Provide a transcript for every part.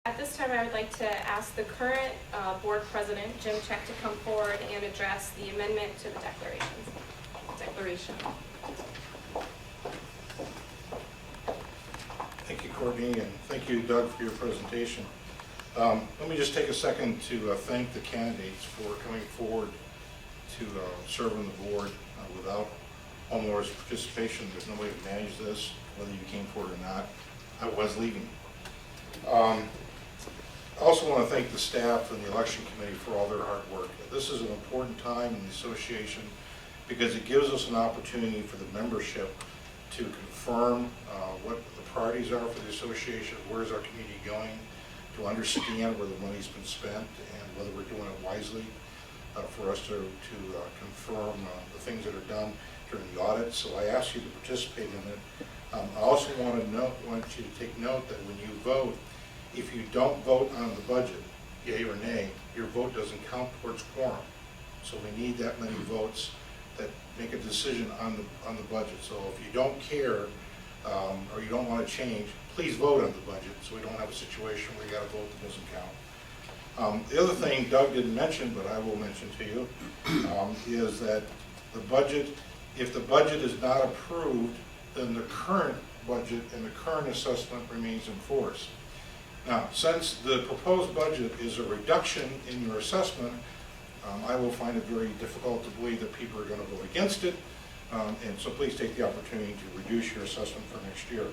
At this time, I would like to ask the current board president, Jim Cech, to come forward and address the amendment to the declaration. Thank you, Courtney, and thank you, Doug, for your presentation. Let me just take a second to thank the candidates for coming forward to serve on the board. Without homeowners' participation, there's no way to manage this, whether you came forward or not. I was leaving. I also want to thank the staff and the election committee for all their hard work. This is an important time in the association because it gives us an opportunity for the membership to confirm what the priorities are for the association, where's our community going, to understand where the money's been spent and whether we're doing it wisely, for us to confirm the things that are done during the audit. So I ask you to participate in it. I also want you to take note that when you vote, if you don't vote on the budget, yea or nay, your vote doesn't count towards quorum. So we need that many votes that make a decision on the budget. So if you don't care or you don't want to change, please vote on the budget so we don't have a situation where you got a vote that doesn't count. The other thing Doug didn't mention, but I will mention to you, is that the budget, if the budget is not approved, then the current budget and the current assessment remains in force. Now, since the proposed budget is a reduction in your assessment, I will find it very difficult to believe that people are going to vote against it, and so please take the opportunity to reduce your assessment for next year.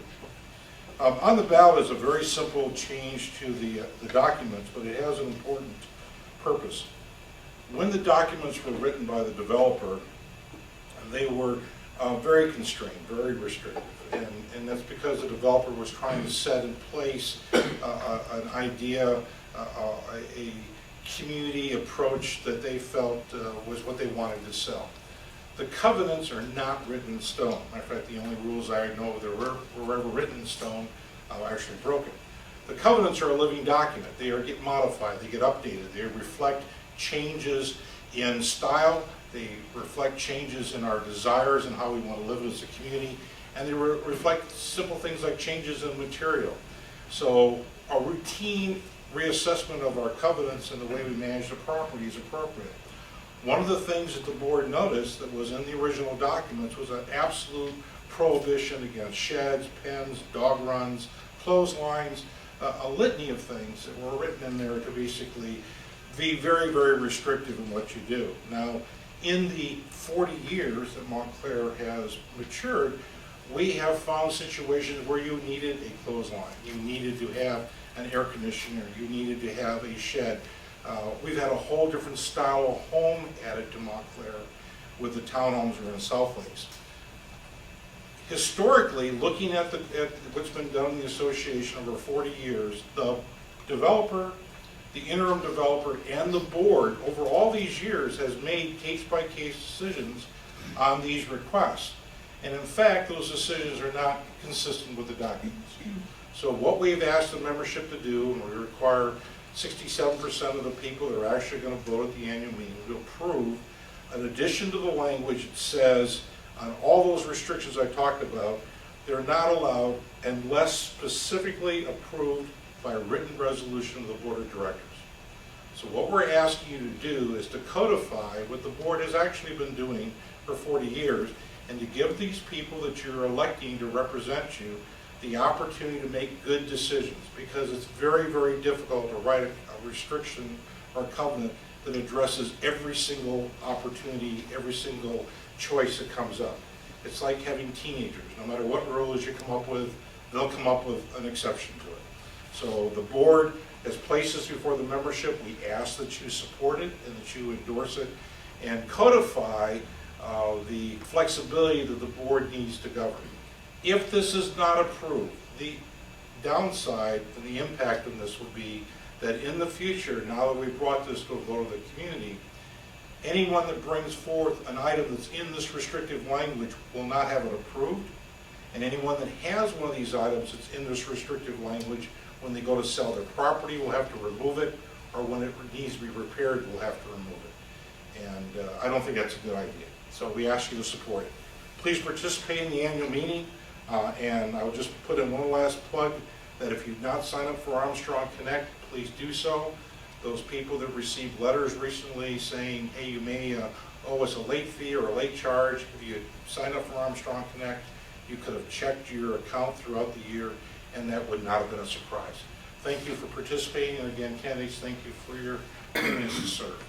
On the ballot is a very simple change to the documents, but it has an important purpose. When the documents were written by the developer, they were very constrained, very restrictive, and that's because the developer was trying to set in place an idea, a community approach that they felt was what they wanted to sell. The covenants are not written in stone. Matter of fact, the only rules I know that were ever written in stone are actually broken. The covenants are a living document. They get modified, they get updated, they reflect changes in style, they reflect changes in our desires and how we want to live as a community, and they reflect simple things like changes in material. So a routine reassessment of our covenants and the way we manage the property is appropriate. One of the things that the board noticed that was in the original documents was an absolute prohibition against sheds, pens, dog runs, clotheslines, a litany of things that were written in there to basically be very, very restrictive in what you do. Now, in the 40 years that Montclair has matured, we have found situations where you needed a clothesline, you needed to have an air conditioner, you needed to have a shed. We've had a whole different style of home added to Montclair with the townhomes that are in South Lakes. Historically, looking at what's been done in the association over 40 years, the developer, the interim developer, and the board over all these years has made case-by-case decisions on these requests. And in fact, those decisions are not consistent with the documents. So what we've asked the membership to do, and we require 67% of the people that are actually going to vote at the annual meeting to approve, in addition to the language that says on all those restrictions I talked about, they're not allowed unless specifically approved by a written resolution of the board of directors. So what we're asking you to do is to codify what the board has actually been doing for 40 years and to give these people that you're electing to represent you the opportunity to make good decisions, because it's very, very difficult to write a restriction or a covenant that addresses every single opportunity, every single choice that comes up. It's like having teenagers. No matter what rules you come up with, they'll come up with an exception to it. So the board has placed this before the membership. We ask that you support it and that you endorse it and codify the flexibility that the board needs to govern. If this is not approved, the downside and the impact of this would be that in the future, now that we've brought this to a vote of the community, anyone that brings forth an item that's in this restrictive language will not have it approved, and anyone that has one of these items that's in this restrictive language, when they go to sell their property, will have to remove it, or when it needs to be repaired, will have to remove it. And I don't think that's a good idea. So we ask you to support it. Please participate in the annual meeting. And I'll just put in one last plug. that if you've not signed up for Armstrong Connect, please do so. Those people that received letters recently saying, hey, you may owe us a late fee or a late charge, if you had signed up for Armstrong Connect, you could have checked your account throughout the year, and that would not have been a surprise. Thank you for participating, and again, candidates, thank you for your willingness to serve.